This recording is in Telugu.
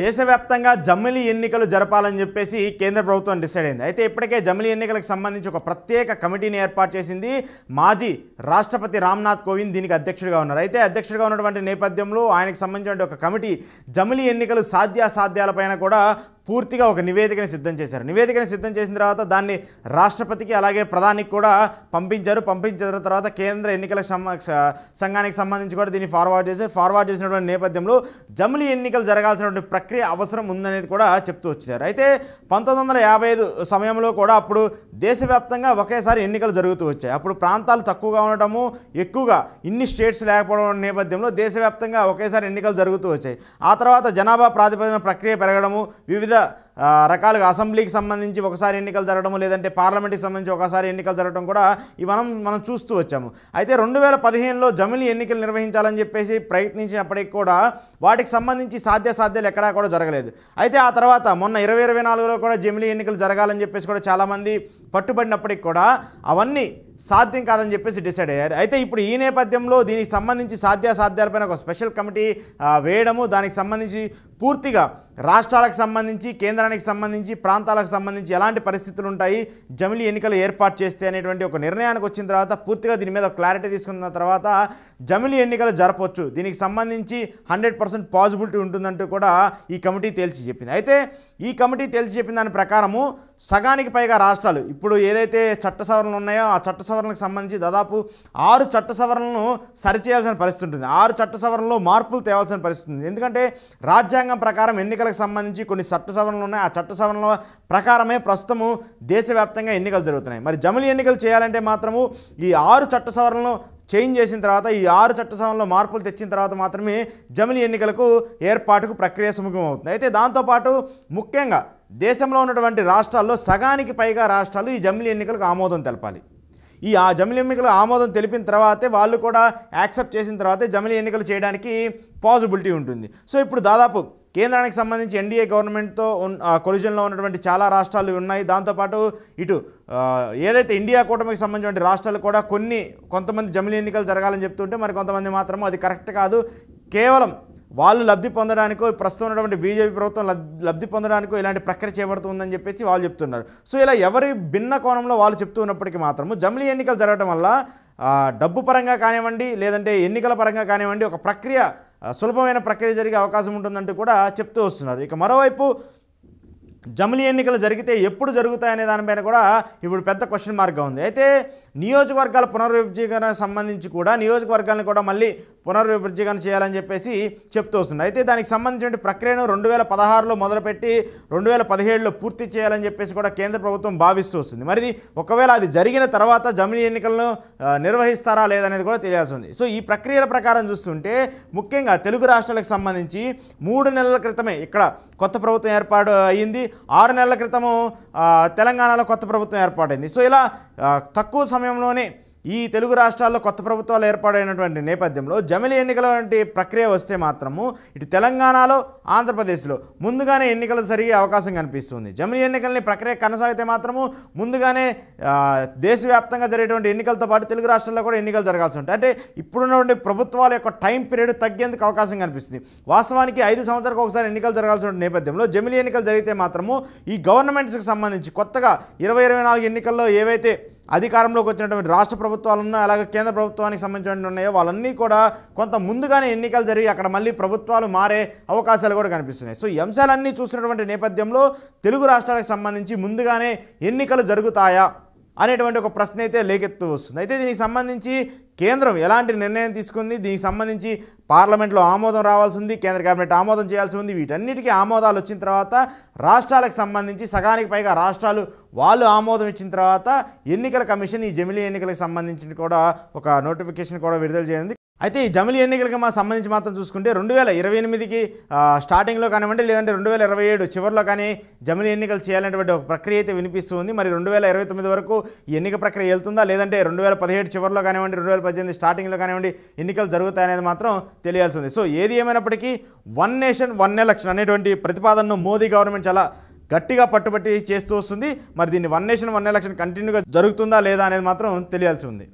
దేశవ్యాప్తంగా జమిలీ ఎన్నికలు జరపాలని చెప్పేసి కేంద్ర ప్రభుత్వం డిసైడ్ అయింది. అయితే ఇప్పటికే జమిలీ ఎన్నికలకు సంబంధించి ఒక ప్రత్యేక కమిటీని ఏర్పాటు చేసింది. మాజీ రాష్ట్రపతి రామ్నాథ్ కోవింద్ దీనికి అధ్యక్షుడిగా ఉన్నారు. అయితే అధ్యక్షుడిగా ఉన్నటువంటి నేపథ్యంలో ఆయనకు సంబంధించిన ఒక కమిటీ జమిలీ ఎన్నికలు సాధ్యాసాధ్యాలపైన కూడా పూర్తిగా ఒక నివేదికను సిద్ధం చేశారు. నివేదికను సిద్ధం చేసిన తర్వాత దాన్ని రాష్ట్రపతికి అలాగే ప్రధానికి కూడా పంపించారు. పంపించిన తర్వాత కేంద్ర ఎన్నికల సంఘానికి సంబంధించి కూడా దీన్ని ఫార్వర్డ్ చేసినటువంటి నేపథ్యంలో జమిలీ ఎన్నికలు జరగాల్సినటువంటి ప్రక్రియ అవసరం ఉందనేది కూడా చెప్తూ వచ్చారు. అయితే 1955 సమయంలో కూడా అప్పుడు దేశవ్యాప్తంగా ఒకేసారి ఎన్నికలు జరుగుతూ వచ్చాయి. అప్పుడు ప్రాంతాలు తక్కువగా ఉండటము, ఎక్కువగా ఇన్ని స్టేట్స్ లేకపోవడం నేపథ్యంలో దేశవ్యాప్తంగా ఒకేసారి ఎన్నికలు జరుగుతూ వచ్చాయి. ఆ తర్వాత జనాభా ప్రాతిపదికన ప్రక్రియ పెరగడము, వివిధ రకాలుగా అసెంబ్లీకి సంబంధించి ఒకసారి ఎన్నికలు జరగడము, లేదంటే పార్లమెంట్కి సంబంధించి ఒకసారి ఎన్నికలు జరగడం కూడా మనం చూస్తూ వచ్చాము. అయితే 2015లో జమిలీ ఎన్నికలు నిర్వహించాలని చెప్పేసి ప్రయత్నించినప్పటికీ కూడా వాటికి సంబంధించి సాధ్యాసాధ్యాలు ఎక్కడా కూడా జరగలేదు. అయితే ఆ తర్వాత మొన్న 2024లో కూడా జమిలీ ఎన్నికలు జరగాలని చెప్పేసి కూడా చాలామంది పట్టుబడినప్పటికీ కూడా అవన్నీ సాధ్యం కాదని చెప్పేసి డిసైడ్ అయ్యారు. అయితే ఇప్పుడు ఈ నేపథ్యంలో దీనికి సంబంధించి సాధ్యాసాధ్యాలపైన ఒక స్పెషల్ కమిటీ వేయడము, దానికి సంబంధించి పూర్తిగా రాష్ట్రాలకు సంబంధించి, కేంద్రానికి సంబంధించి, ప్రాంతాలకు సంబంధించి ఎలాంటి పరిస్థితులు ఉంటాయి జమిలీ ఎన్నికలు ఏర్పాటు చేస్తే అనేటువంటి ఒక నిర్ణయానికి వచ్చిన తర్వాత పూర్తిగా దీని మీద క్లారిటీ తీసుకున్న తర్వాత జమిలీ ఎన్నికలు జరపవచ్చు, దీనికి సంబంధించి 100% పాజిబిలిటీ ఉంటుందంటూ కూడా ఈ కమిటీ తేల్చి చెప్పింది. అయితే ఈ కమిటీ తేల్చి చెప్పిన దాని ప్రకారము సగానికి పైగా రాష్ట్రాలు ఇప్పుడు ఏదైతే చట్ట సవరణలు ఉన్నాయో ఆ చట్ట సవరణలకు సంబంధించి దాదాపు 6 చట్ట సవరణలను సరిచేయాల్సిన పరిస్థితి ఉంటుంది. 6 చట్ట సవరణలో మార్పులు తేవాల్సిన పరిస్థితి ఉంది. ఎందుకంటే రాజ్యాంగం ప్రకారం ఎన్నికలకు సంబంధించి కొన్ని చట్ట సవరణలు ఉన్నాయి. ఆ చట్ట సవరణల ప్రకారమే ప్రస్తుతము దేశవ్యాప్తంగా ఎన్నికలు జరుగుతున్నాయి. మరి జమిలీ ఎన్నికలు చేయాలంటే మాత్రము ఈ 6 చట్ట సవరణలను చేంజ్ చేసిన తర్వాత, ఈ 6 చట్ట సవరణలో మార్పులు తెచ్చిన తర్వాత మాత్రమే జమిలీ ఎన్నికలకు ఏర్పాటుకు ప్రక్రియ సుముఖం అవుతుంది. అయితే దాంతోపాటు ముఖ్యంగా దేశంలో ఉన్నటువంటి రాష్ట్రాల్లో సగానికి పైగా రాష్ట్రాలు ఈ జమిలీ ఎన్నికలకు ఆమోదం తెలపాలి. ఆ జమిలీ ఎన్నికలకు ఆమోదం తెలిపిన తర్వాతే వాళ్ళు కూడా యాక్సెప్ట్ చేసిన తర్వాతే జమిలీ ఎన్నికలు చేయడానికి పాజిబిలిటీ ఉంటుంది. సో ఇప్పుడు దాదాపు కేంద్రానికి సంబంధించి ఎన్డీఏ గవర్నమెంట్తో కొలిజన్లో ఉన్నటువంటి చాలా రాష్ట్రాలు ఉన్నాయి. దాంతోపాటు ఇటు ఏదైతే ఇండియా కూటమికి సంబంధించిన రాష్ట్రాలు కూడా కొంతమంది జమిలీ ఎన్నికలు జరగాలని చెప్తుంటే మరి కొంతమంది మాత్రము అది కరెక్ట్ కాదు, కేవలం వాళ్ళు లబ్ధి పొందడానికో, ప్రస్తుతం ఉన్నటువంటి బీజేపీ ప్రభుత్వం లబ్ధి పొందడానికో ఇలాంటి ప్రక్రియ చేపడుతుందని చెప్పేసి వాళ్ళు చెప్తున్నారు. సో ఇలా ఎవరి భిన్న కోణంలో వాళ్ళు చెప్తున్నప్పటికీ మాత్రము జమిలీ ఎన్నికలు జరగడం వల్ల డబ్బు పరంగా కానివ్వండి, లేదంటే ఎన్నికల పరంగా కానివ్వండి ఒక ప్రక్రియ, సులభమైన ప్రక్రియ జరిగే అవకాశం ఉంటుందంటూ కూడా చెప్తూ వస్తున్నారు. ఇక మరోవైపు జమిలీ ఎన్నికలు జరిగితే ఎప్పుడు జరుగుతాయనే దానిపైన కూడా ఇప్పుడు పెద్ద క్వశ్చన్ మార్క్గా ఉంది. అయితే నియోజకవర్గాల పునర్విభజన సంబంధించి కూడా నియోజకవర్గాలను కూడా మళ్ళీ పునర్విభజన చేయాలని చెప్పేసి చెప్తూ వస్తుంది. అయితే దానికి సంబంధించిన ప్రక్రియను 2016లో మొదలుపెట్టి 2017లో పూర్తి చేయాలని చెప్పేసి కూడా కేంద్ర ప్రభుత్వం భావిస్తూ వస్తుంది. మరి ఒకవేళ అది జరిగిన తర్వాత జమిలీ ఎన్నికలను నిర్వహిస్తారా లేదనేది కూడా తెలియాల్సి ఉంది. సో ఈ ప్రక్రియల ప్రకారం చూస్తుంటే ముఖ్యంగా తెలుగు రాష్ట్రాలకు సంబంధించి 3 నెలల క్రితమే ఇక్కడ కొత్త ప్రభుత్వం ఏర్పాటు అయ్యింది. 6 నెలల క్రితము తెలంగాణలో కొత్త ప్రభుత్వం ఏర్పాటైంది. సో ఇలా తక్కువ సమయంలోనే ఈ తెలుగు రాష్ట్రాల్లో కొత్త ప్రభుత్వాలు ఏర్పాటైనటువంటి నేపథ్యంలో జమిలీ ఎన్నికల వంటి ప్రక్రియ వస్తే మాత్రము ఇటు తెలంగాణలో, ఆంధ్రప్రదేశ్లో ముందుగానే ఎన్నికలు జరిగే అవకాశం కనిపిస్తుంది. జమిలీ ఎన్నికలని ప్రక్రియ కొనసాగితే మాత్రము ముందుగానే దేశవ్యాప్తంగా జరిగేటువంటి ఎన్నికలతో పాటు తెలుగు రాష్ట్రాల్లో కూడా ఎన్నికలు జరగాల్సి ఉంటాయి. అంటే ఇప్పుడున్నటువంటి ప్రభుత్వాల యొక్క టైం పీరియడ్ తగ్గేందుకు అవకాశం కనిపిస్తుంది. వాస్తవానికి 5 సంవత్సరాలకు ఒకసారి ఎన్నికలు జరగాల్సిన నేపథ్యంలో జమిలీ ఎన్నికలు జరిగితే మాత్రము ఈ గవర్నమెంట్స్కి సంబంధించి కొత్తగా 2024 ఎన్నికల్లో ఏవైతే అధికారంలోకి వచ్చినటువంటి రాష్ట్ర ప్రభుత్వాలు ఉన్నాయో, అలాగే కేంద్ర ప్రభుత్వానికి సంబంధించిన ఉన్నాయో వాళ్ళన్నీ కూడా కొంత ముందుగానే ఎన్నికలు జరిగి అక్కడ మళ్ళీ ప్రభుత్వాలు మారే అవకాశాలు కూడా కనిపిస్తున్నాయి. సో ఈ అంశాలన్నీ చూసినటువంటి నేపథ్యంలో తెలుగు రాష్ట్రాలకు సంబంధించి ముందుగానే ఎన్నికలు జరుగుతాయా అనేటువంటి ఒక ప్రశ్న అయితే లేకెత్తు వస్తుంది. అయితే దీనికి సంబంధించి కేంద్రం ఎలాంటి నిర్ణయం తీసుకుంది, దీనికి సంబంధించి పార్లమెంట్లో ఆమోదం రావాల్సి ఉంది, కేంద్ర కేబినెట్ ఆమోదం చేయాల్సి ఉంది. వీటన్నిటికీ ఆమోదాలు వచ్చిన తర్వాత రాష్ట్రాలకు సంబంధించి సగానికి పైగా రాష్ట్రాలు వాళ్ళు ఆమోదం ఇచ్చిన తర్వాత ఎన్నికల కమిషన్ ఈ జమిలీ ఎన్నికలకు సంబంధించి కూడా ఒక నోటిఫికేషన్ కూడా విడుదల చేయండి. అయితే ఈ జమిలీ ఎన్నికలకు సంబంధించి మాత్రం చూసుకుంటే 2028కి స్టార్టింగ్లో కానివ్వండి, లేదంటే 2027 చివరిలో కానీ జమిలీ ఎన్నికలు చేయాలనేటువంటి ఒక ప్రక్రియ అయితే వినిపిస్తుంది. మరి 2029 వరకు ఈ ఎన్నిక ప్రక్రియ వెళ్తుందా, లేదంటే 2017 చివరిలో కానివ్వండి, 2018 స్టార్టింగ్లో కానివ్వండి ఎన్నికలు జరుగుతాయనేది మాత్రం తెలియాల్సి ఉంది. సో ఏది ఏమైనప్పటికీ 1 నేషన్ 1 ఎలక్షన్ అనేటువంటి ప్రతిపాదనను మోదీ గవర్నమెంట్ చాలా గట్టిగా పట్టుబట్టి చేస్తూ వస్తుంది. మరి దీన్ని 1 నేషన్ 1 ఎలక్షన్ కంటిన్యూగా జరుగుతుందా లేదా అనేది మాత్రం తెలియాల్సి ఉంది.